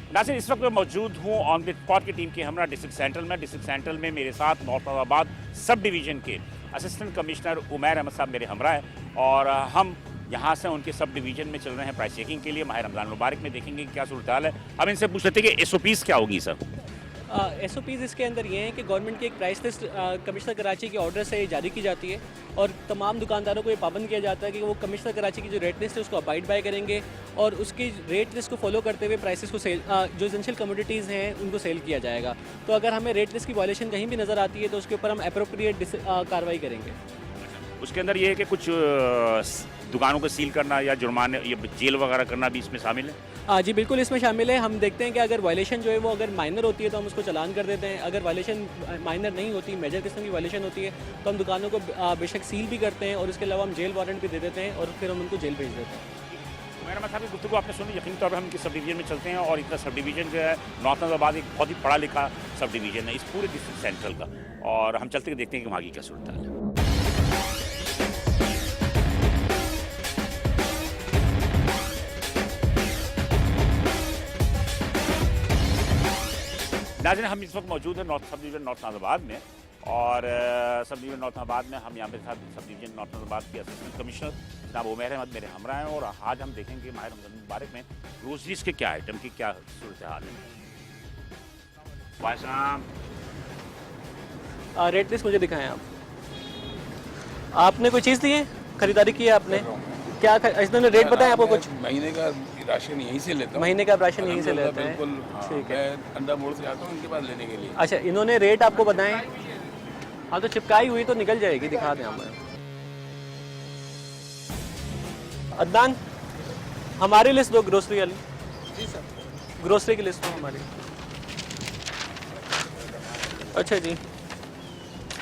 नाज़रीन, इस वक्त मैं मौजूद हूँ ऑन द स्पॉट की टीम के हमरा डिस्ट्रिक्ट सेंट्रल में मेरे साथ मोहम्मदाबाद सब डिवीज़न के असिस्टेंट कमिश्नर उमैर अहमद साहब मेरे हमरा है और हम यहाँ से उनके सब डिवीज़न में चल रहे हैं प्राइस चेकिंग के लिए। माह रमज़ान मुबारक में देखेंगे कि क्या सूरत हाल है। हम इनसे पूछ लेते हैं कि SOPs क्या होगी सर। SOPs इसके अंदर ये हैं कि गवर्नमेंट की एक प्राइस लिस्ट कमिश्नर कराची के ऑर्डर से जारी की जाती है और तमाम दुकानदारों को ये पाबंद किया जाता है कि वो कमिश्नर कराची की जो रेट लिस्ट है उसको अबाइड बाय करेंगे और उसकी रेट लिस्ट को फॉलो करते हुए प्राइसेस को सेल जो एसेंशियल कमोडिटीज़ हैं उनको सेल किया जाएगा। तो अगर हमें रेट लिस्ट की वायलेशन कहीं भी नज़र आती है तो उसके ऊपर हम अप्रोप्रिएट कार्रवाई करेंगे। उसके अंदर ये है कि कुछ दुकानों को सील करना या जुर्माने या जेल वगैरह करना भी इसमें शामिल है। जी बिल्कुल इसमें शामिल है। हम देखते हैं कि अगर वायलेशन जो है वो अगर माइनर होती है तो हम उसको चालान कर देते हैं। अगर वायलेशन माइनर नहीं होती, मेजर किस्म की वायलेशन होती है तो हम दुकानों को बेशक सील भी करते हैं और इसके अलावा हम जेल वारंट भी दे देते हैं और फिर हम उनको जेल भेज देते हैं। मेरा मतलब है गुफ्तगू आपने सुनी, यकीनी तौर पर हम इनके सब डिवीज़न में चलते हैं और इतना सब डिवीज़न जो है नॉर्थ नाज़ाबाद एक बहुत ही पढ़ा लिखा सब डिवीज़न है इस पूरे डिस्ट्रिक्ट सेंट्रल का, और हम चलते देखते हैं कि वहाँ की क्या सूरत है। नाज़रीन, हम इस वक्त मौजूद हैं सब डिवीज़न नॉर्थ नाज़ाबाद में और सब डिवीज़न नॉर्थ नाज़ाबाद में हम यहाँ पे साथ सब डिवीज़न नॉर्थ नाज़ाबाद के असिस्टेंट कमिश्नर जनाब उमैर अहमद मेरे हमरा हैं और आज हम देखेंगे माह रमज़ान मुबारक में ग्रोसरीज के क्या आइटम की क्या सूरत हाल है। भाई साहब रेट लिस्ट मुझे दिखाएं आप। आपने कोई चीज़ दी है, खरीदारी की है आपने? क्या इन्होंने रेट बताया आपको? कुछ महीने का राशन यहीं से लेता हूँ। महीने का राशन यहीं से लेते हैं? बिल्कुल ठीक है। मैं अंडा मोड़ से आता हूँ इनके पास लेने के लिए। अच्छा, इन्होंने रेट आपको बताएं? हाँ तो चिपकाई हुई तो निकल जाएगी, दिखा दें हमें। अदनान, हमारी लिस्ट दो ग्रोसरी वाली। जी सर। ग्रोसरी की लिस्ट दो हमारी। अच्छा जी,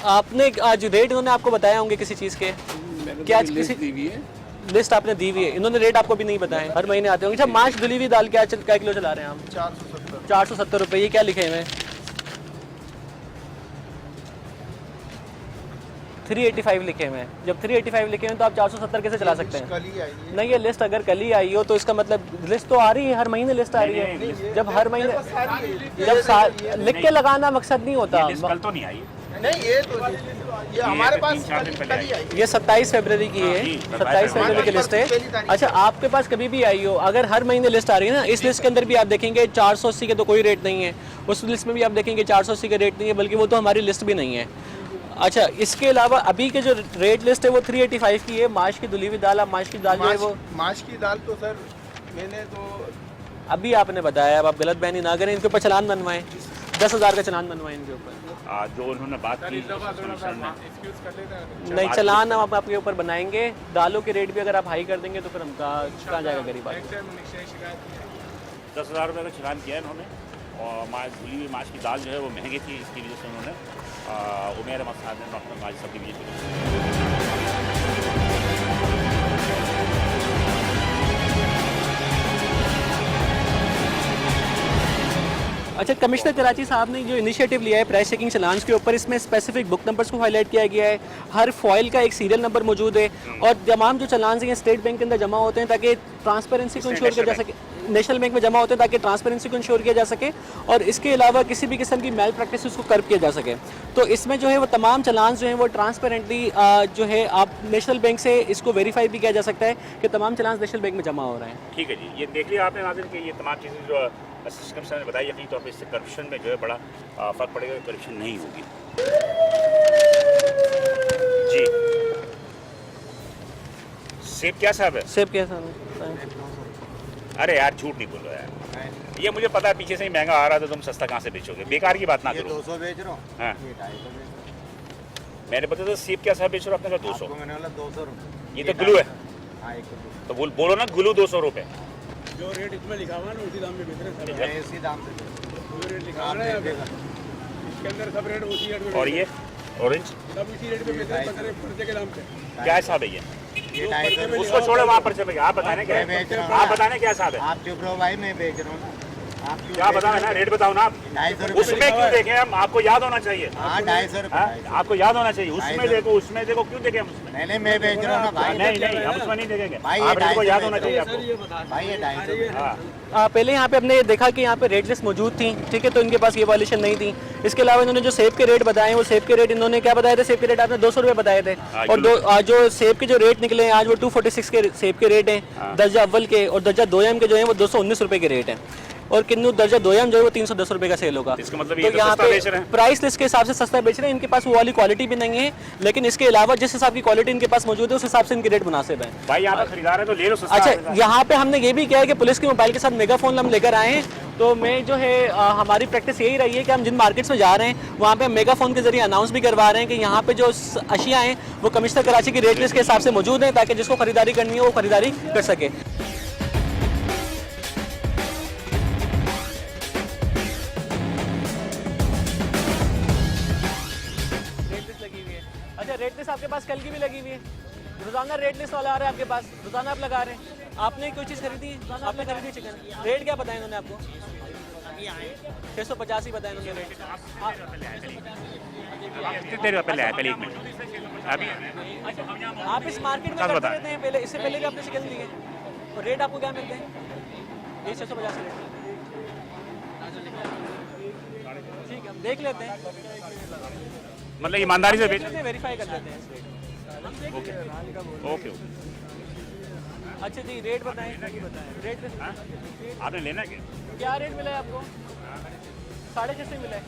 आपने आज रेट इन्होंने आपको बताया होंगे किसी चीज़ के? क्या किसी दी हुई है? लिस्ट आपने दी हुई है, इन्होंने रेट आपको भी नहीं बताए? हर महीने आते होंगे। अच्छा, मार्च धुली हुई दाल क्या किलो चला रहे हैं हम? 470 रुपये। ये क्या लिखे हुए हैं? 385 लिखे हुए हैं। जब 385 लिखे हुए हैं तो आप 470 कैसे चला सकते हैं? नहीं, ये लिस्ट अगर कल ही आई हो तो इसका मतलब लिस्ट तो आ रही है, हर महीने लिस्ट आ रही है। जब हर महीने जब लिख के लगाना मकसद नहीं होता। कल तो नहीं आई नहीं, ये हमारे पास कल ही आई। ये 27 फरवरी की है, 27 फरवरी की लिस्ट है। अच्छा, आपके पास कभी भी आई हो, अगर हर महीने लिस्ट आ रही है ना, इस लिस्ट के अंदर भी आप देखेंगे 480 के तो कोई रेट नहीं है, उस लिस्ट में भी आप देखेंगे 480 का रेट नहीं है, बल्कि वो तो हमारी लिस्ट भी नहीं है। अच्छा, इसके अलावा अभी के जो रेट लिस्ट है वो 385 की है। माश की धुली हुई दाल, आप माश की दाल जो है वो माश की दाल तो सर मैंने तो अभी आपने बताया, अब आप गलत बयानी ना करें। इनके ऊपर चलान बनवाएं, 10,000 का चलान बनवाएं इनके ऊपर। जो उन्होंने बात की नहीं, चलान हम आपके ऊपर बनाएंगे। दालों के रेट भी अगर आप हाई कर देंगे तो फिर हम कहाँ जाएगा गरीब आदमी। 10,000 रुपये का चलान किया इन्होंने और धुली हुई माश की दाल जो है वो महंगी थी, इसकी वजह से उन्होंने उमैर अहमद साहब ने डॉक्टर माज सब डिवीजन। अच्छा, कमिश्नर कराची साहब ने जो इनिशिएटिव लिया है प्राइस चेकिंग चलान्स के ऊपर, इसमें स्पेसिफिक बुक नंबर्स को हाईलाइट किया गया है। हर फॉइल का एक सीरियल नंबर मौजूद है और तमाम जो चलान्स हैं स्टेट बैंक के अंदर जमा होते हैं ताकि ट्रांसपेरेंसी को इंश्योर किया जा सके। नेशनल बैंक में जमा होते हैं ताकि ट्रांसपेरेंसी को इंश्योर किया जा सके और इसके अलावा किसी भी किस्म की मैल प्रैक्टिस को कर्व किया जा सके। तो इसमें जो है वो तमाम चलान्स जो हैं वो ट्रांसपेरेंटली जो है आप नेशनल बैंक से इसको वेरीफाई भी किया जा सकता है कि तमाम चलान्स नेशनल बैंक में जमा हो रहे हैं। ठीक है जी, ये देख लिया आपने नाज़रीन कि ये तमाम चीज़ें जो असिस्टेंट कमिश्नर ने बताई, यकीनी तौर पर इससे करप्शन में जो है बड़ा फ़र्क पड़ेगा, करप्शन नहीं होगी। जी, सेब क्या साहब है? सेब क्या साहब? अरे यार झूठ नहीं बोलो यार, ये मुझे पता है पीछे से ही महंगा आ रहा था, तुम सस्ता कहाँ से बेचोगे? बेकार की बात ना करो। 200 बेच रहा हूँ। हाँ, ये 250 बेच रहा मैंने पता था सेब क्या साहब बेच रहा हूँ, आपने कहा 200। हूँ। मैंने बोला 200 रुपये। ये तो ग्लू है। हाँ, एक तो तो बोलो ना ग्लू 200 रुपये। जो रेट इसमें लिखा हुआ है ना उसी दाम में बेच रहे हैं। मैं इसी दाम से जो रेट लिखा हुआ है ना यहाँ पे, इसके अंदर सब रेट उसी रेट पे और ये ऑरेंज सब इसी रेट पे बेच रहे हैं, पर्चे के दाम पे। क्या हिसाब है ये? ये 250 उसको छोड़ो वहाँ पर चले, आप बताने क्या मैं बेच रहा है? हूँ। आप बताने क्या हिसाब है? आप चुप रहो भाई, मैं बेच रहा हूँ ना। क्या बताओ ना, रेट बताओ ना आप। 250 रुपये। उसमें क्यों देखें हम, आपको याद होना चाहिए। हाँ 250 रुपये। हाँ, आपको याद होना चाहिए। उसमें देखो, उसमें देखो, क्यों देखें हम उसमें? नहीं मैं बेच रहा हूँ ना भाई। नहीं नहीं, हम उसमें नहीं देखेंगे भाई, ये आपको 250 याद होना चाहिए आपको। भाई ये 250। हाँ, पहले यहाँ पे हमने देखा कि यहाँ पे रेट लिस्ट मौजूद थी, ठीक है, तो इनके पास ये वायलेशन नहीं थी। इसके अलावा इन्होंने जो सेब के रेट बताए, वो सेब के रेट इन्होंने क्या बताए थे? सेब के रेट आपने 200 रुपये बताए थे, और जो सेब के जो रेट निकले हैं आज वो 246 के सेब के रेट हैं दर्जा अव्वल के, और दर्जा दोयम के जो हैं वो 219 रुपये के रेट हैं, और किन्नू दर्जा दोयम जो है वो 310 रुपये का सेल होगा। इसका मतलब तो ये तो यहाँ सस्ता बेच रहे पे हैं। प्राइस लिस्ट के हिसाब से सस्ता बेच रहे हैं। इनके पास वो वाली क्वालिटी भी नहीं है, लेकिन इसके अलावा जिस हिसाब की क्वालिटी इनके पास मौजूद है उस हिसाब से इनके रेट मुनासिब है। भाई यहाँ पे खरीदार है तो ले लो सस्ता। अच्छा, यहाँ पे हमने ये भी किया है कि पुलिस के मोबाइल के साथ मेगाफोन हम लेकर आए हैं, तो मैं जो है हमारी प्रैक्टिस यही रही है कि हम जिन मार्केट्स में जा रहे हैं वहाँ पे मेगाफोन के जरिए अनाउंस भी करवा रहे हैं कि यहाँ पे जो अशिया हैं वो कमिश्नर कराची की रेट लिस्ट के हिसाब से मौजूद हैं, ताकि जिसको खरीदारी करनी है वो खरीदारी कर सके। अच्छा, रेट लिस्ट आपके पास कल की भी लगी हुई है, रोजाना रेट लिस्ट वाला आ रहा है आपके पास, रोजाना आप लगा रहे हैं। आपने कोई चीज़ खरीदी, आपने खरीदी चिकन, रेट क्या बताया इन्होंने आपको? 650 ही बताया इन्होंने रेट। कितने रुपये पहले आया? पहले 1 मिनट अभी आप इस मार्केट में करते रहते हैं, पहले इससे पहले भी आपने चिकन लिए, और रेट आपको क्या मिलते हैं? ये 650 रेट। ठीक है, हम देख लेते हैं, मतलब ईमानदारी से बेच। वेरीफाई कर लेते हैं। Okay okay. अच्छा जी, रेट बताएं, रेट आपने लेना है क्या रेट मिला है आपको? 650 मिला है।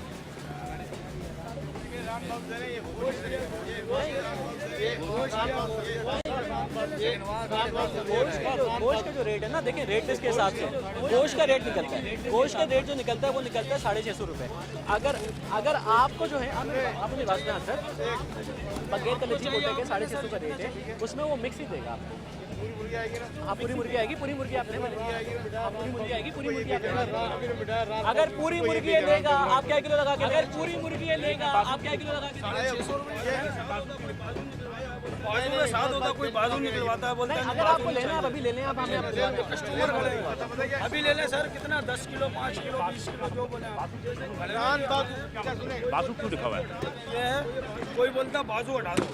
गोश्त का जो रेट है ना, देखिए रेट लिस्ट के हिसाब से गोश्त का रेट निकलता है, गोश्त का रेट जो निकलता है वो निकलता है 650 रुपये। अगर आपको जो है, आप मुझे बात में सर, बगैर कलेजी कोटे के 650 का रेट है, उसमें वो मिक्स ही देगा आपको। हाँ, पूरी मुर्गी आएगी, पूरी मुर्गी आपने पूरी मुर्गी आएगी, पूरी मुर्गी आपने। अगर पूरी मुर्गी ये लेगा आप क्या किलो लगा के? अगर पूरी मुर्गी ये लेगा आप क्या किलो लगा के? बाजू में साथ होता, कोई बाजू निकलवाता है, बोलता है अगर आपको लेना है आप अभी ले लें, आप हमें कस्टमर अभी ले लें सर, कितना 10 किलो 5 किलो 20 किलो जो बने। बाजू क्यों लिखा हुआ है? ये है, कोई बोलता बाजू हटा दो,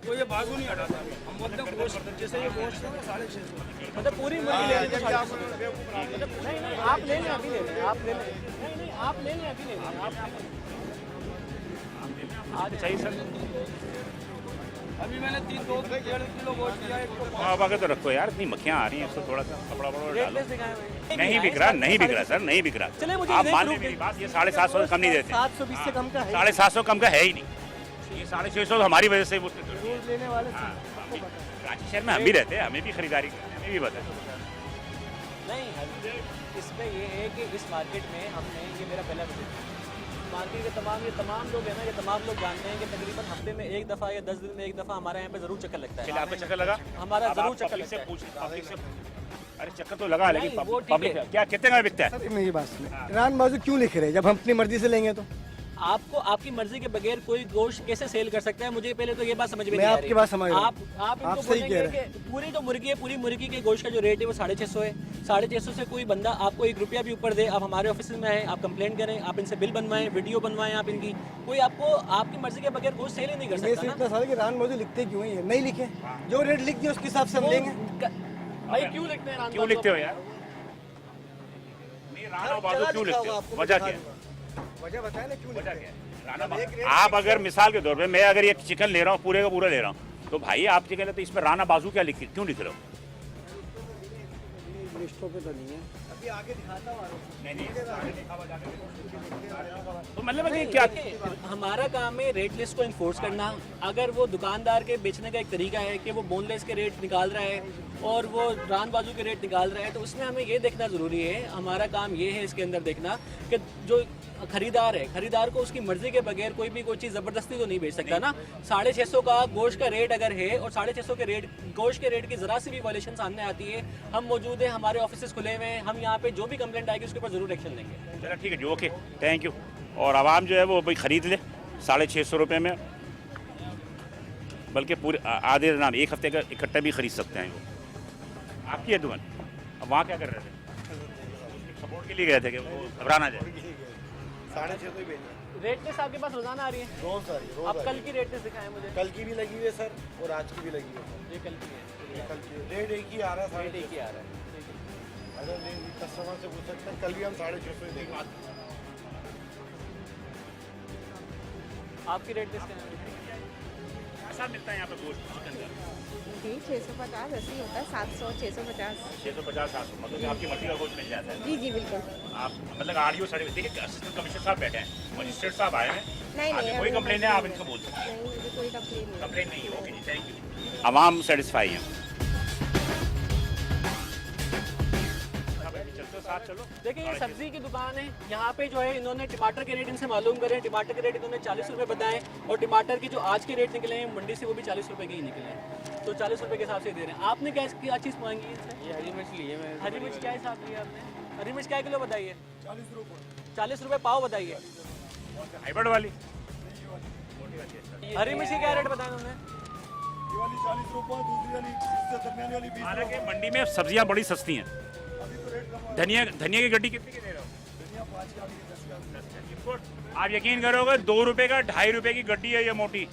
कोई ये बाजू नहीं हटाता। हम बोलते हैं गोश्त, जैसे ये गोश्त है 650। मतलब पूरी मुर्गी ले लें तो 650। नहीं आप ले लें, अभी ले लें, आप ले लें, नहीं आप ले लें, अभी ले लें आप। आज चाहिए सर। अभी मैंने 3-2.5 किलो गोश्त दिया, एक को आप आगे तो रखो यार, इतनी मक्खियाँ आ रही हैं, इसको थोड़ा सा कपड़ा वपड़ा रेट डालो। लिस्ट दिखाएं भाई। नहीं बिक रहा, नहीं बिक रहा सर, नहीं बिक रहा। चलिए, मुझे आप ये मान proof लें मेरी बात, ये 750 से कम नहीं देते। 720 से कम का है 750 कम का है ही नहीं। ये 650 हमारी वजह से लेने वाले। कराची शहर में हम भी रहते हैं, हमें भी खरीदारी करते हैं, हमें भी पता है। नहीं, इसमें ये है कि इस मार्केट में हमने, ये मेरा पहला विजिट, मार्केट के तमाम लोग हैं ना, ये तमाम लोग जानते हैं कि तकरीबन हफ्ते में एक दफ़ा या 10 दिन में एक दफ़ा हमारे यहाँ पे ज़रूर चक्कर लगता है। चलिए, आपको चक्कर लगा? हमारा अब ज़रूर आप चक्कर पब्लिक से लगता है। पूछ, पब्लिक से। अरे चक्कर तो लगा, लेकिन नहीं, वो ठीक पब्लिक है। क्या कितने का बिकता है? मेरी बात सुनिए, रान बाजू क्यों लिख रहे हैं जब हम अपनी मर्जी से लेंगे? तो आपको आपकी मर्जी के बगैर कोई गोश्त कैसे सेल कर सकता है? मुझे पहले तो ये बात समझ में मैं नहीं आ रही। आपकी बात समझ रहा हूँ। आप इनको आप सही बोलेंगे कह रहे कि पूरी जो मुर्गी है, पूरी मुर्गी के गोश्त का जो रेट है वो 650 है। 650 से कोई बंदा आपको 1 रुपया भी ऊपर दे, आप हमारे ऑफिस में आए, आप कंप्लेंट करें, आप इनसे बिल बनवाएं, वीडियो बनवाएं, आप इनकी, कोई आपको आपकी मर्जी के बगैर गोश्त सेल ही नहीं कर मैं सकता से ना। इतना साल कि रान बाजू लिखते क्यों हैं? ये नहीं लिखे, जो रेट लिख दिया उसके हिसाब से हम लेंगे। भाई क्यों लिखते हैं? क्यों लिखते हो यार? नहीं, राना बाजू क्यों लिखते हो? वजह क्या है? वजह बताए ना क्यों वजह लिखते क्या हैं? है? आप अगर मिसाल के तौर पे, मैं अगर ये चिकन ले रहा हूँ, पूरे का पूरा ले रहा हूँ, तो भाई आप चिकन लेते इसमें राना बाजू क्या लिख, क्यों लिख रहे हो? लिस्टों पे तो नहीं है, अभी आगे दिखाता हूँ। तो मतलब कि क्या हमारा काम है रेट लिस्ट को इन्फोर्स करना। अगर वो दुकानदार के बेचने का एक तरीका है कि वो बोनलेस के रेट निकाल रहा है और वो रान बाजू के रेट निकाल रहा है, तो उसमें हमें ये देखना ज़रूरी है, हमारा काम ये है इसके अंदर देखना कि जो खरीदार है, खरीदार को उसकी मर्जी के बगैर कोई भी कोई चीज़ ज़बरदस्ती तो नहीं बेच सकता ना। 650 का गोश्त का रेट अगर है और 650 के रेट गोश्त के रेट की ज़रा सी भी वॉल्यूशन सामने आती है, हम मौजूद हैं, हमारे ऑफिस खुले हुए हैं, हम यहाँ पे जो भी कंप्लेंट आएगी उसके ऊपर ज़रूर एक्शन लेंगे। चलो ठीक है जी, ओके, थैंक यू। और आवाम जो है वो भाई ख़रीद ले 650 रुपये में, बल्कि पूरे आधे नाम 1 हफ्ते का इकट्ठा भी खरीद सकते हैं वो। आपकी है दुकान, अब वहाँ क्या कर रहे थे? सपोर्ट के लिए गए थे कि वो घबरा ना जाए। 650 ही बेच रेट लिस्ट आपके पास रोजाना आ रही है? रोज सारी रोज आप आ कल रही की रेट लिस्ट दिखाएं मुझे। है। कल की भी लगी हुई है सर और आज की भी लगी हुई है ये कल की है। सर। कल की रेट एक ही आ रहा है, रेट एक ही 650। आ रहा है। अगर कस्टमर से पूछ सकते हैं, कल भी हम 650 ही देंगे। आपकी रेट लिस्ट क्या है? ऐसा मिलता है यहाँ पे गोश्त चिकन का जी 650 ऐसे ही होता है, 700 650। 650 700, मतलब कि आपकी मर्जी का गोश्त मिल जाता है। जी जी बिल्कुल। आप मतलब आड़ियो साढ़े देखिए असिस्टेंट कमिश्नर साहब बैठे हैं, मजिस्ट्रेट साहब आए हैं, नहीं आपकी नहीं कोई अभी कंप्लेन है आप इनको बोल सकते हैं। नहीं, मुझे कोई कंप्लेन नहीं। कंप्लेन नहीं है, okay ji, thank you. Awam satisfy हैं। चलते साथ चलो। देखिए ये सब्जी की दुकान है, यहाँ पे जो है इन्होंने टमाटर के रेट इनसे मालूम करे। टमाटर के रेट इन्होंने 40 रुपये बताएं और टमाटर की जो आज के रेट निकले हैं मंडी से वो भी 40 रुपये के ही निकले हैं, तो 40 रुपये के हिसाब से दे रहे हैं। आपने क्या चीज़ मांगी है इनसे? ये हरी मछली है। मैं हरी मिर्च क्या हिसाब लिया आपने? हरी मिर्च क्या किलो बताइए? 40 रुपये पाव बताइए। हाइब्रिड वाली हरी मिर्च की क्या रेट बताया उन्होंने? हालांकि मंडी में सब्जियां बड़ी सस्ती हैं। धनिया की गड्डी कितने की दे रहे हो? आप यकीन करोगे 2 रुपए का 2.5 रुपए की गड्डी है ये मोटी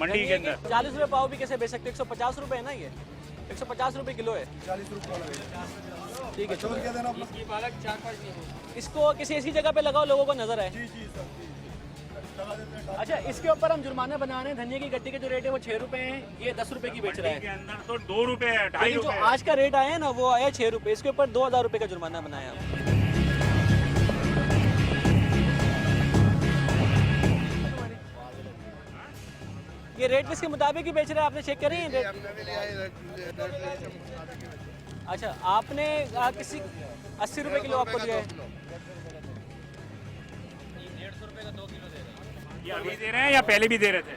मंडी के अंदर। 40 रुपये पाव भी कैसे बेच सकते? 150 रुपये है ना ये, 150 रुपये किलो है। 40 रुपये वाला ठीक है, क्या देना आपको? इसकी पालक 4-5 नहीं। इसको किसी ऐसी जगह पे लगाओ लोगों को नजर आए। जी जी सर, जी लगा देते हैं। अच्छा, इसके ऊपर हम जुर्माना बना रहे हैं। धनिया की गड्डी के जो रेट है वो 6 रुपए है, ये 10 रुपए की बेच रहा मंडी के है। अंदर तो 2 रुपए है, 2.5 लेकिन जो रुपए आज का रेट आया है ना वो आया 6 रुपए। इसके ऊपर 2000 रुपए का जुर्माना बनाया है। ये रेट लिस्ट के मुताबिक ही बेच रहे हैं, आपने चेक करें रेट? अच्छा, आपने किसी 80 रुपए किलो आपको दिया है। ये अभी दे रहे हैं या पहले भी दे रहे थे?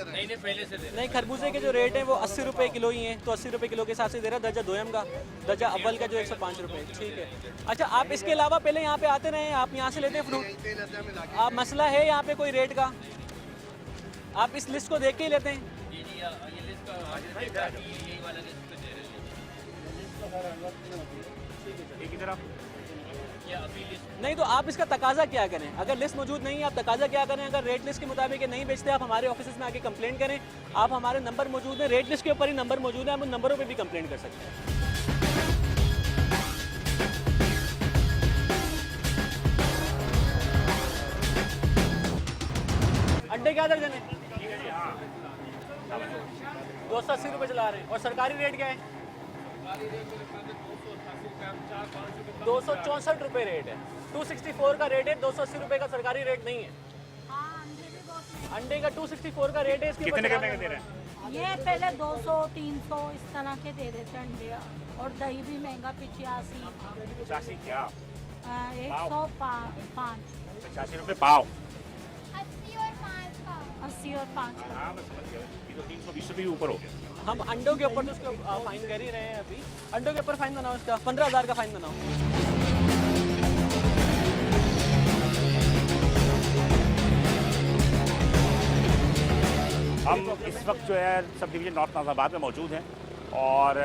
नहीं पहले से दे। नहीं, खरबूजे के जो रेट है वो 80 रुपए किलो ही हैं, तो 80 रुपए किलो के हिसाब से दे रहा है। दर्जा दोयम का, दर्जा अव्वल का जो 105 रुपए। ठीक है। अच्छा, आप इसके अलावा पहले यहाँ पे आते रहे, आप यहाँ से लेते हैं फ्रूट? आप मसला है यहाँ पे कोई रेट का? आप इस लिस्ट को देख के ही लेते हैं? जी जी ये लिस्ट का यही वाला लिस्ट पे दे रहे थे। एक ही तरफ ये अभी लिस्ट नहीं, तो आप इसका तकाजा क्या करें? अगर लिस्ट मौजूद नहीं है आप तकाजा क्या करें? अगर रेट लिस्ट के मुताबिक ये नहीं बेचते, आप हमारे ऑफिस में आके कंप्लेंट करें। आप हमारे नंबर मौजूद है, रेट लिस्ट के ऊपर ही नंबर मौजूद है, आप उन नंबरों पे भी कंप्लेंट कर सकते हैं। अंडे क्या दर्जन है? 280 रुपये चला रहे हैं। और सरकारी रेट क्या है? 264 रुपये रेट है। 264 का रेट है, 280 रुपये का सरकारी रेट नहीं है। अंडे का 264 का रेट है। इसके ऊपर कितने चला करने के रहे दे रहे हैं? ये पहले 200 300 इस तरह के दे देते हैं अंडे, और दही भी महंगा 85 85 क्या? 105 85 रुपए पाव। 80 और 5 का। हाँ मैं समझ गया, ये तो 320 रुपये ऊपर हो गया। हम अंडों के ऊपर तो उसको फाइन कर ही रहे हैं अभी। अंडों के ऊपर फाइन बनाओ, इसका 15,000 का फाइन बनाओ। हम इस वक्त जो है सब डिवीज़न नॉर्थ नाज़ाबाद में मौजूद हैं और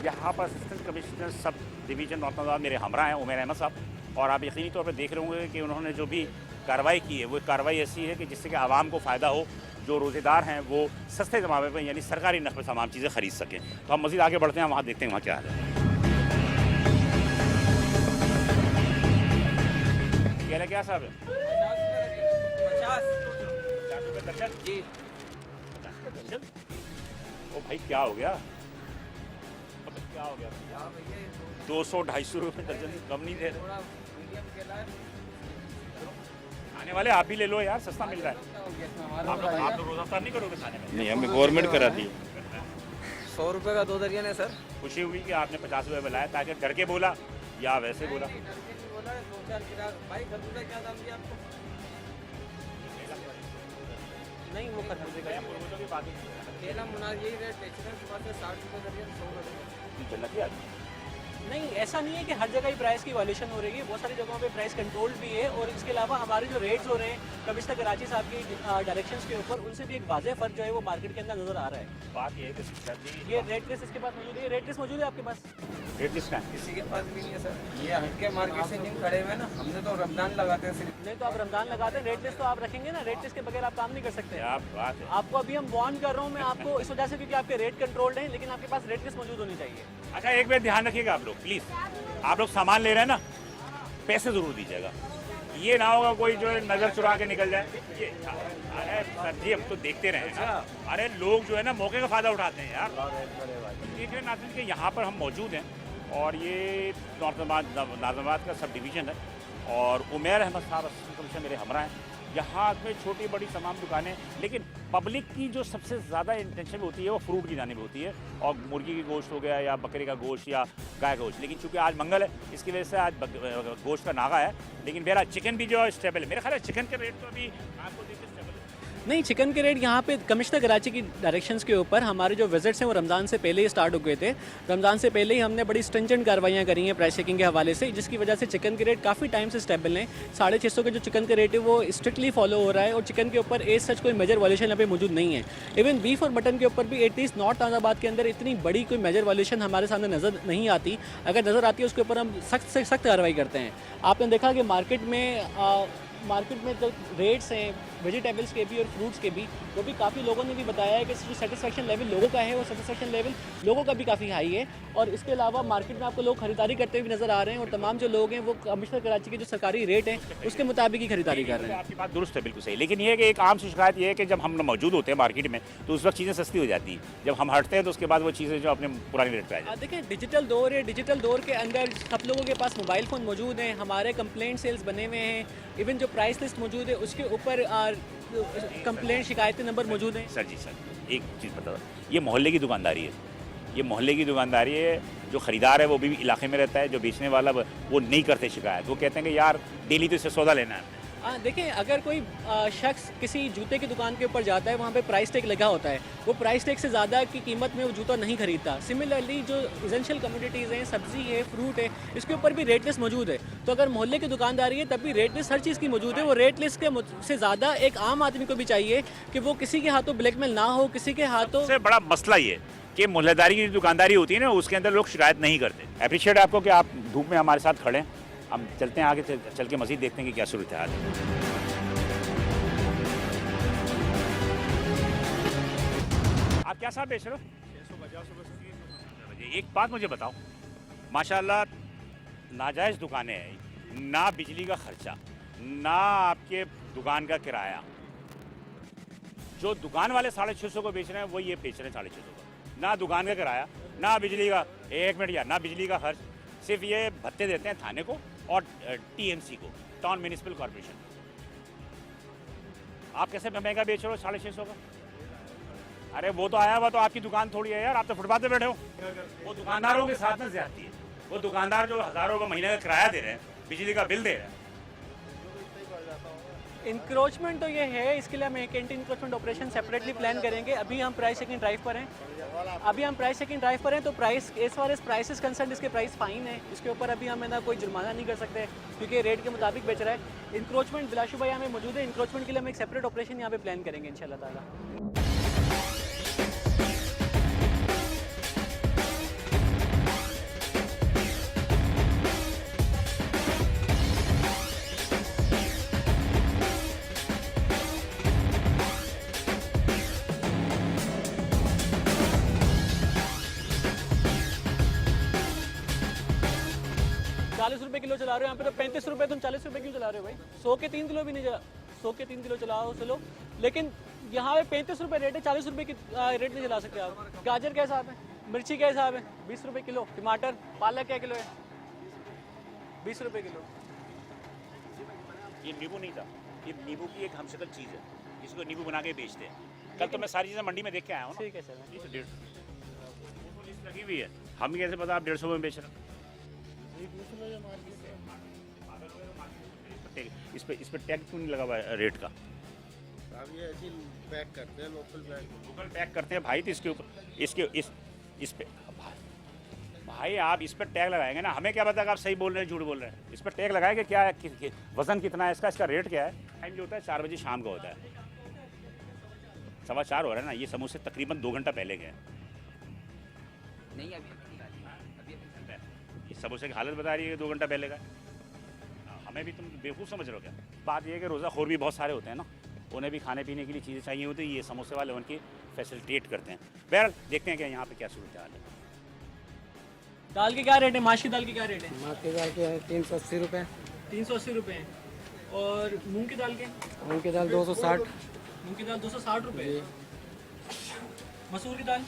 यहाँ पर assistant commissioner sub division north Nazabad मेरे हमरा हैं उमैर अहमद साहब। और आप यकीनी तौर पर देख रहे होंगे कि उन्होंने जो भी कार्रवाई की है वो कार्रवाई ऐसी है कि जिससे कि आवाम को फ़ायदा हो, जो रोज़ेदार हैं वो सस्ते जमाने पर यानी सरकारी नर्ख पर तमाम चीज़ें ख़रीद सकें। तो हम मज़ीद आगे बढ़ते हैं, वहाँ देखते हैं वहाँ क्या है। क्या साहब है? 50 रुपये दर्जन जी। ओ भाई क्या हो गया? मतलब क्या हो गया? 200-250 रुपये दर्जन से कम नहीं दे रहे। खाने वाले आप भी ले लो यार, सस्ता मिल रहा है। आप तो रोज़ा अफ्तार नहीं करोगे खाने में? नहीं, हमें गवर्नमेंट कराती है। 100 रुपये का 2 दर्जन है सर। खुशी हुई कि आपने 50 रुपये बुलाया, ताकि डर के बोला या वैसे बोला? बोला 2-4 गिलास। भाई खरबूजा क्या दाम दिया आपको? नहीं, वो खरबूजे का की बात केला मुनार यही रेट बेच रहे हैं सुबह से 60 रुपये दर्जन, 100 रुपये। जन्नती आदमी नहीं, ऐसा नहीं है कि हर जगह ही प्राइस की वॉल्यूशन हो रही है, बहुत सारी जगहों पे प्राइस कंट्रोल भी है। और इसके अलावा हमारे जो रेट्स हो रहे हैं कमिश्नर कराची साहब की डायरेक्शंस के ऊपर, उनसे भी एक वाज़ेह फ़र्क जो है वो मार्केट के अंदर नज़र आ रहा है। बात ये है कि सर जी ये रेट लिस्ट इसके पास मौजूद है, रेट लिस्ट मौजूद है आपके पास? रेट लिस्ट है किसी के पास भी नहीं है सर, ये हटके मार्केट से नहीं खड़े हुए ना, हमने तो रमजान लगाते हैं सिर्फ। नहीं तो आप रमजान लगाते हैं, रेट लिस्ट तो आप रखेंगे ना, रेट लिस्ट के बगैर आप काम नहीं कर सकते। क्या बात है। आपको अभी हम वार्न कर रहा हूँ मैं आपको इस वजह से क्योंकि आपके रेट कंट्रोल्ड हैं, लेकिन आपके पास रेट लिस्ट मौजूद होनी चाहिए। अच्छा एक बार ध्यान रखिएगा आप लोग प्लीज़, आप लोग सामान ले रहे हैं ना, पैसे ज़रूर दीजिएगा। ये ना होगा कोई जो है नज़र चुरा के निकल जाए। ये अरे सर जी हम तो देखते रहे ना, अरे लोग जो है ना मौके का फ़ायदा उठाते हैं यार। देख रहे नाज़रीन के यहाँ पर हम मौजूद हैं और ये नाज़िमाबाद का सब डिवीज़न है और उमैर अहमद साहब असिस्टेंट कमिश्नर मेरे हमरा हैं। यहाँ पे छोटी बड़ी तमाम दुकानें, लेकिन पब्लिक की जो सबसे ज़्यादा इंटेंशन होती है वो फ्रूट की जानिब होती है और मुर्गी की गोश्त हो गया या बकरे का गोश्त या गाय का गोश्त। लेकिन चूंकि आज मंगल है इसकी वजह से आज गोश्त का नागा है, लेकिन मेरा चिकन भी जो है स्टेबल है। मेरा ख्याल है चिकन के रेट तो अभी आपको देखिए स्टेबल है। नहीं, चिकन के रेट यहाँ पे कमिश्नर कराची की डायरेक्शंस के ऊपर हमारे जो विजिट्स हैं वो रमज़ान से पहले ही स्टार्ट हो गए थे। रमज़ान से पहले ही हमने बड़ी स्ट्रिंजेंट कार्रवाइयाँ करी हैं प्राइस चेकिंग के हवाले से, जिसकी वजह से चिकन के रेट काफ़ी टाइम से स्टेबल हैं। 650 के जो चिकन का रेट है वो स्ट्रिक्टली फॉलो हो रहा है और चिकन के ऊपर एज सच कोई मेजर वॉल्यूशन यहाँ पे मौजूद नहीं है। इवन बीफ और मटन के ऊपर भी एटलीस्ट नॉर्थ नाज़िमाबाद के अंदर इतनी बड़ी कोई मेजर वॉल्यूशन हमारे सामने नज़र नहीं आती। अगर नज़र आती है उसके ऊपर हम सख्त से सख्त कार्रवाई करते हैं। आपने देखा कि मार्केट में जो रेट्स हैं वेजिटेबल्स के भी और फ्रूट्स के भी, वो भी काफ़ी लोगों ने भी बताया है कि जो सेटिस्फेक्शन लेवल लोगों का है वो सेटिस्फेक्शन लेवल लोगों का भी काफ़ी हाई है। और इसके अलावा मार्केट में आपको लोग खरीदारी करते हुए नज़र आ रहे हैं और तमाम जो लोग हैं वो कमिश्नर कराची के जो सरकारी रेट हैं उसके मुताबिक ही खरीदारी कर रहे हैं। आपकी बात दुरुस्त है, बिल्कुल सही। लेकिन ये है कि एक आम सी शिकायत ये है कि जब हम मौजूद होते हैं मार्केट में तो उस वक्त चीज़ें सस्ती हो जाती हैं, जब हम हटते हैं तो उसके बाद वो चीज़ें जो अपने पुराने रेट पर आ जाती हैं। देखिए डिजिटल दौर है, डिजिटल दौर के अंदर सब लोगों के पास मोबाइल फ़ोन मौजूद हैं, हमारे कंप्लेंट सेल्स बने हुए हैं, इवन जो प्राइस लिस्ट मौजूद है उसके ऊपर कंप्लेंट शिकायती नंबर मौजूद हैं। सर जी सर एक चीज़ बता दो, ये मोहल्ले की दुकानदारी है, ये मोहल्ले की दुकानदारी है। जो ख़रीदार है वो भी इलाके में रहता है, जो बेचने वाला वो नहीं करते शिकायत, वो कहते हैं कि यार डेली तो इससे सौदा लेना है। देखिए अगर कोई शख्स किसी जूते की दुकान के ऊपर जाता है वहाँ पे प्राइस टैग लगा होता है, वो प्राइस टैग से ज़्यादा की कीमत में वो जूता नहीं खरीदता। सिमिलरली जो एसेंशियल कमोडिटीज़ हैं, सब्ज़ी है, फ्रूट है, इसके ऊपर भी रेट लिस्ट मौजूद है। तो अगर मोहल्ले की दुकानदारी है तब भी रेट लिस्ट हर चीज़ की मौजूद है। वो रेट लिस्ट के से ज़्यादा एक आम आदमी को भी चाहिए कि वो किसी के हाथों ब्लैकमेल ना हो, किसी के हाथों सबसे बड़ा मसला ये कि मोहल्लेदारी की दुकानदारी होती है ना, उसके अंदर लोग शिकायत नहीं करते। अप्रिशिएट आपको कि आप धूप में हमारे साथ खड़े हैं। हम चलते हैं आगे, चल के मज़ीद देखते हैं कि क्या सूरत हाल है। आप क्या साहब बेच रहे हो? 650 एक बात मुझे बताओ, माशाल्लाह नाजायज़ दुकानें हैं, ना बिजली का खर्चा, ना आपके दुकान का किराया। जो दुकान वाले 650 को बेच रहे हैं वो ये बेच रहे हैं 650 का, ना दुकान का किराया, ना बिजली का, एक मिनट यार, ना बिजली का खर्च, सिर्फ ये भत्ते देते हैं थाने को और TMC को, टाउन म्यूनिसिपल कॉर्पोरेशन। आप कैसे महंगा बेच रहे हो 650 का? अरे वो तो आया हुआ तो आपकी दुकान थोड़ी है यार, आप तो फुटपाथ पे बैठे हो। वो दुकानदारों के साथ में ज्यादती है, वो दुकानदार जो हज़ारों का महीने का किराया दे रहे हैं, बिजली का बिल दे रहे हैं। इंक्रोचमेंट तो ये है, इसके लिए हम एक anti encroachment operation separately plan करेंगे। अभी हम प्राइस चेकिंग ड्राइव पर हैं, तो price as far as prices concern इसके प्राइस फाइन है, इसके ऊपर अभी हम ना कोई जुर्माना नहीं कर सकते क्योंकि रेट के मुताबिक बेच रहा है। इंक्रोचमेंट बिलाशुबा यहाँ में मौजूद है, इंक्रोचमेंट के लिए हम एक सेपरेट ऑपरेशन यहाँ पे प्लान करेंगे इंशाल्लाह ताला। 40 रुपये किलो चला रहे हो यहाँ पे, तो 35 रुपये तुम 40 रुपये क्यों चला रहे हो भाई? 100 के 3 किलो भी नहीं चला, 100 के 3 किलो चलाओ चलो, लेकिन यहाँ पे 35 रुपये रेट है, 40 रुपये की रेट नहीं चला सकते आप। गाजर क्या हिसाब है, मिर्ची क्या हिसाब है? 20 रुपये किलो। टमाटर, पालक क्या किलो है? 20 रुपये किलो। ये नींबू नहीं था, ये नींबू की एक हमशक्ल चीज़ है, जिसको नींबू बना के बेचते हैं। कल तो मैं सारी चीज़ें मंडी में देख के आया हूँ। ठीक है सर। 150 लगी हुई है, हम कैसे पता आप 150 में बेच रहे हैं? इस पे टैग क्यों नहीं लगा हुआ है रेट का? अब ये ऐसी पैक करते हैं, लोकल पैक पैक करते हैं भाई, तो इसके ऊपर इस पे भाई आप इस पर टैग लगाएंगे ना, हमें क्या पता कि आप सही बोल रहे हैं झूठ बोल रहे हैं। इस पर टैग लगाएंगे क्या है, वजन कितना है इसका रेट क्या है। टाइम जो होता है 4 बजे शाम का होता है, 4:15 हो रहा है ना, ये समोसे तकरीबन 2 घंटा पहले गए नहीं। अभी इस समोसे की हालत बता रही है 2 घंटा पहले का। हमें भी तुम बेवकूफ़ समझ रहे हो क्या। बात यह है कि रोज़ाखोर भी बहुत सारे होते हैं ना, उन्हें भी खाने पीने के लिए चीज़ें चाहिए होती है, ये समोसे वाले उनकी फैसिलिटेट करते हैं। बहरहाल देखते हैं कि यहाँ पे क्या सूरत हाल है। दाल के क्या रेट है, माश की दाल के क्या रेट है? माँ की दाल के 380 रुपये, 380 रुपये। और मूंग की दाल के? मूँग की दाल 260, मूंग की दाल 260 रुपये। मसूर की दाल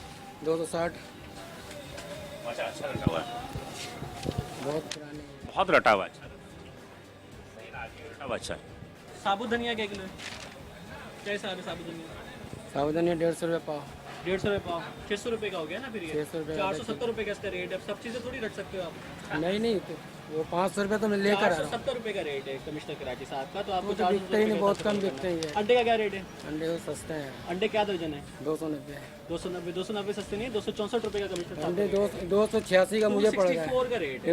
260। अच्छा अच्छा रटा हुआ है, बहुत पुरानी। बहुत रटा हुआ है। रटा हुआ अच्छा है। साबुत धनिया क्या किलो है? क्या हिसाब है साबुत धनिया? साबुदानी 150 रुपये पाव। 150 रुपये पाव, 600 रुपये का हो गया ना फिर ये। 600 रुपये का 470 रुपये का इसका रेट है। अब सब चीज़ें थोड़ी रख सकते हो आप। नहीं तो वो 500 रुपये तो मैं लेकर आ रहा हूँ। 470 रुपये का रेट है कमिश्नर कराची साहब का, तो आपको वो तो बिकते ही नहीं, बहुत कम बिकते ही है। अंडे का क्या रेट है? अंडे वो सस्ते हैं, अंडे क्या दर्जन है? 290। 290 सस्ते नहीं है, 264 रुपये का कमिश्नर साहब। अंडे 286 का मुझे पड़ रहा है, 264 का रेट है।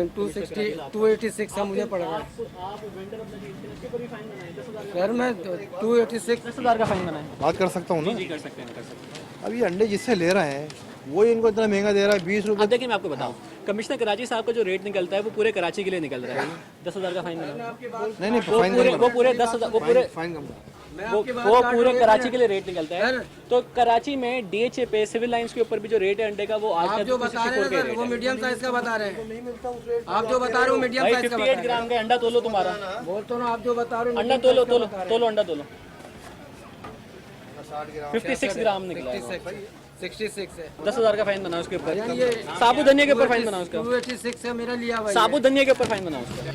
286 का मुझे पड़ रहा है। आप वेंडर अपना इसके ऊपर भी फाइन बनाए 10,000 सर मैं 286 10,000 का फाइन बनाए। बात कर सकता हूँ ना। जी कर सकते हैं, कर सकते हैं। अब ये अंडे जिससे ले रहे हैं वो इनको इतना महंगा दे रहा है, 20 रुपये। अब देखिए मैं आपको बताऊं, कमिश्नर कराची साहब का जो रेट निकलता है वो पूरे कराची के लिए निकल रहा है। 10,000 का फाइन बना। नहीं वो पूरे 10,000 वो पूरे फाइन कम वो पूरे कराची के लिए रेट निकलता है। तो कराची में DHA पे सिविल लाइंस के ऊपर भी जो रेट है अंडे का वो आज आप जो बता रहे हैं सर, वो मीडियम साइज का बता रहे हैं। आप जो बता रहे हो मीडियम साइज का बता रहे 58 ग्राम का अंडा तोलो तुम्हारा। हैं। बोल तो ना, आप जो बता रहे हो अंडा तोलो अंडा तोलो 56 ग्राम निकला है। 66 है। 10,000 का फाइन बना उसके ऊपर। साबुत धनिया के ऊपर फाइन बना उसका। 286 है मेरा लिया हुआ। साबुत धनिया के ऊपर फाइन बना उसका।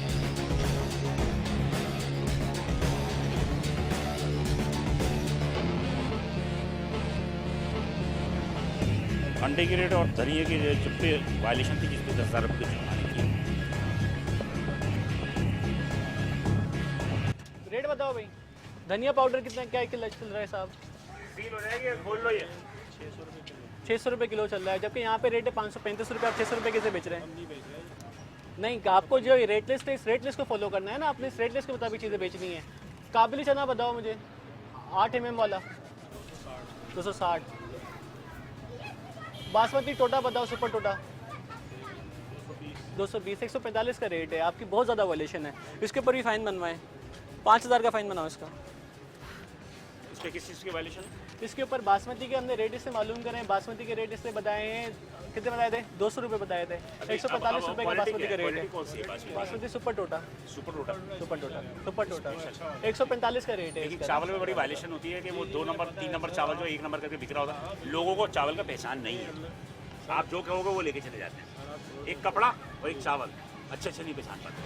अंडे की रेट और धनिया की रेट जिस पे वायलेशन थी, जिस पे 10,000 रुपये की जुर्माने की। रेट बताओ भाई, धनिया पाउडर कितना क्या किलो चल रहा है साहब? सील हो जाएगी, खोल लो ये। 600 रुपये किलो चल रहा है, जबकि यहाँ पे रेट है 535 रुपये। आप 600 रुपये कैसे बेच रहे हैं? नहीं, आपको जो रेट लिस्ट है इस रेट लिस्ट को फॉलो करना है ना, आपने इस रेट लिस्ट के मुताबिक चीज़ें बेचनी है। काबुली चना बताओ मुझे, 8 mm वाला 260। बासमती टोटा बताओ, सुपर टोटा 220। 145 का रेट है, आपकी बहुत ज़्यादा वॉल्यूशन है। इसके ऊपर भी फ़ाइन बनवाएं, 5,000 का फ़ाइन बनाओ इसका। इस पे किस चीज़ की वायलेशन? इसके ऊपर बासमती के हमने रेट इससे मालूम करें। बासमती के रेट इससे बताए हैं, कितने बताए थे? 200 रुपये बताए थे। 145 रुपये का बासमती का रेट है। बासमती सुपर टोटा 145 का रेट है। लेकिन चावल में बड़ी वायलेशन होती है कि वो 2 नंबर 3 नंबर चावल जो 1 नंबर करके बिक रहा होता है। लोगों को चावल का पहचान नहीं है, आप जो कहोगे वो लेके चले जाते हैं। एक कपड़ा और एक चावल अच्छे नहीं पहचान पाते।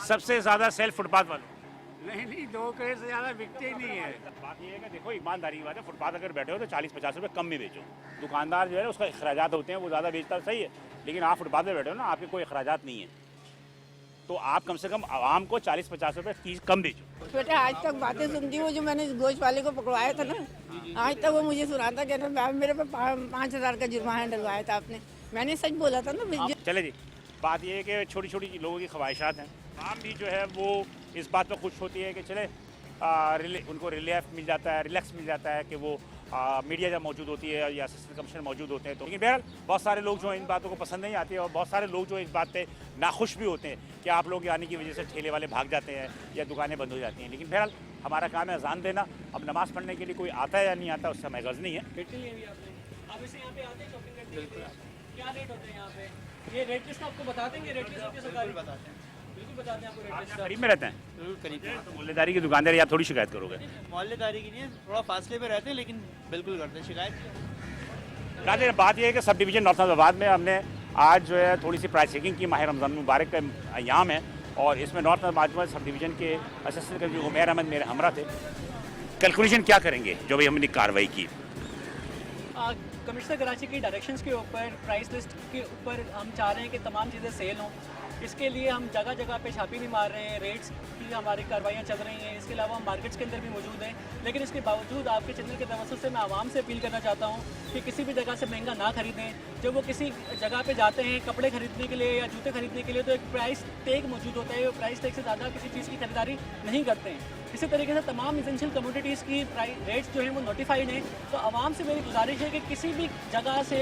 सबसे ज़्यादा सेल्फ फुटपाथ वालों। नहीं 2 करोड़ से ज़्यादा बिकते ही नहीं है। बात ये है कि देखो ईमानदारी की बात है, फुटपाथ अगर बैठे हो तो 40-50 रुपये कम में बेचो। दुकानदार जो है उसका अखराजात होते हैं, वो ज़्यादा बेचता सही है, लेकिन आप फुटपाथ पे बैठे हो ना, आपके कोई अखराजात नहीं है, तो आप कम से कम आवाम को 40-50 रुपये चीज़ कम बेचो। बेटा आज तक बातें सुनती हूँ, जो मैंने गोश्त वाले को पकड़वाया था ना, आज तक वो मुझे सुनाता कहता मैम मेरे पे 5,000 का जुर्माना डलवाया था आपने। मैंने सच बोला था ना। चले जी, बात ये है कि छोटी छोटी लोगों की ख्वाहिशात हैं। आम भी जो है वो इस बात पर खुश होती है कि चले उनको रिलीफ मिल जाता है, रिलैक्स मिल जाता है कि वो मीडिया जब मौजूद होती है या असिस्टेंट कमिश्नर मौजूद होते हैं। तो लेकिन बहरहाल बहुत सारे लोग जो इन बातों को पसंद नहीं आती है, और बहुत सारे लोग जो इस बात पे नाखुश भी होते हैं कि आप लोग आने की वजह से ठेले वाले भाग जाते हैं या दुकानें बंद हो जाती हैं। लेकिन बहरहाल हमारा काम है अजान देना। अब नमाज़ पढ़ने के लिए कोई आता है या नहीं आता उससे हमें गर्ज नहीं है। क्या रेट होते हैं यहाँ पे? ये रेट लिस्ट आपको बता देंगे, रेट लिस्ट आपकी सरकार भी बताते हैं, बिल्कुल बताते हैं आपको रेट लिस्ट। करीब में रहते हैं? बिल्कुल करीब। तो मोहल्लेदारी की दुकानदारी आप थोड़ी शिकायत करोगे? मोहल्लेदारी की नहीं है, थोड़ा फासले पे रहते हैं, लेकिन बिल्कुल करते हैं शिकायत। राजेश, बात यह है कि सब डिवीज़न नॉर्थ नाजिबाबाद में हमने आज जो है थोड़ी सी प्राइस चेकिंग की। माह रमज़ान मुबारक का अयाम है और इसमें नॉर्थ नाजिबाबाद सब डिवीज़न के असिस्टेंट कमिश्नर उमैर अहमद मेरे हमरा थे। कैलकुलेशन क्या करेंगे जो भी हमने कार्रवाई की? कमिश्नर कराची की डायरेक्शंस के ऊपर, प्राइस लिस्ट के ऊपर हम चाह रहे हैं कि तमाम चीज़ें सेल हों। इसके लिए हम जगह जगह पे छापी भी मार रहे हैं, रेट्स की हमारी कार्रवाइयाँ चल रही हैं। इसके अलावा हम मार्केट्स के अंदर भी मौजूद हैं। लेकिन इसके बावजूद आपके चैनल के तवज्जुह से मैं आवाम से अपील करना चाहता हूँ कि किसी भी जगह से महंगा ना खरीदें। जब वो किसी जगह पे जाते हैं कपड़े खरीदने के लिए या जूते खरीदने के लिए, तो एक प्राइस टैग मौजूद होता है। वो प्राइस टैग से ज़्यादा किसी चीज़ की खरीदारी नहीं करते हैं। इसी तरीके से तमाम एसेंशियल कमोडिटीज़ की रेट्स जो हैं वो नोटिफाइड हैं। तो आवाम से मेरी गुजारिश है कि किसी भी जगह से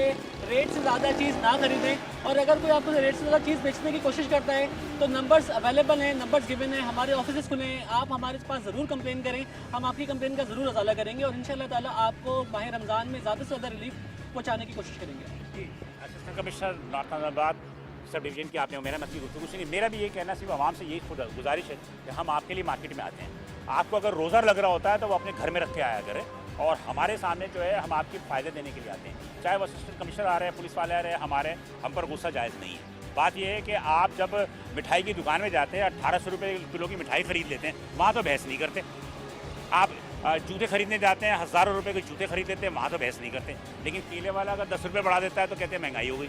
रेट से ज़्यादा चीज़ ना खरीदें। और अगर कोई आपको रेट से ज़्यादा चीज़ बेचने की कोशिश करता है तो नंबर्स अवेलेबल हैं, नंबर्स गिवन हैं, हमारे ऑफिस खुले हैं। आप हमारे पास ज़रूर कंप्लेन करें, हम आपकी कंप्लेन का ज़रूर अजाला करेंगे और इंशाअल्लाह ताला आपको माह रमज़ान में ज़्यादा से ज़्यादा रिलीफ पहुँचाने की कोशिश करेंगे। Assistant commissioner north नाजिबाबाद sub division की आपने मेरा मत की गुफ्तगू सुनी। मेरा भी ये कहना सिर्फ आवाम से यही गुजारिश है कि हम आपके लिए मार्केट में आते हैं। आपको अगर रोज़ा लग रहा होता है तो वो अपने घर में रख के आया करें और हमारे सामने जो है हम आपकी फ़ायदे देने के लिए आते हैं। चाहे वो असिस्टेंट कमिश्नर आ रहे हैं, पुलिस वाले आ रहे हैं, हमारे हम पर गुस्सा जायज़ नहीं है। बात यह है कि आप जब मिठाई की दुकान में जाते हैं 1800 रुपये किलो की मिठाई ख़रीद लेते हैं, वहाँ तो बहस नहीं करते। आप जूते खरीदने जाते हैं, हज़ारों रुपये के जूते खरीद लेते हैं, वहाँ तो बहस नहीं करते। लेकिन केले वाला अगर 10 रुपये बढ़ा देता है तो कहते हैं महंगाई हो गई,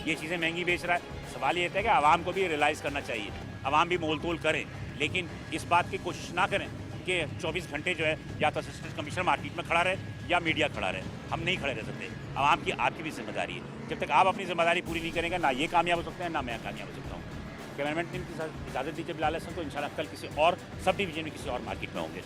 ये चीज़ें महंगी बेच रहा है। सवाल ये है कि आवाम को भी रियलाइज़ करना चाहिए, आवाम भी मोल तोल करें, लेकिन इस बात की कोशिश ना करें कि 24 घंटे जो है या तो असिस्टेंट कमिश्नर मार्केट में खड़ा रहे या मीडिया खड़ा रहे। हम नहीं खड़े रह सकते। आवाम की आपकी भी जिम्मेदारी है। जब तक आप अपनी जिम्मेदारी पूरी नहीं करेंगे, ना ये कामयाब हो सकते हैं, ना मैं कामयाब हो सकता हूँ। कैमरामैन टीम के साथ इजाज़त दीजिए बिलाल हसन को। इंशाल्लाह कल किसी और सब डिवीज़न में किसी और मार्केट में होंगे।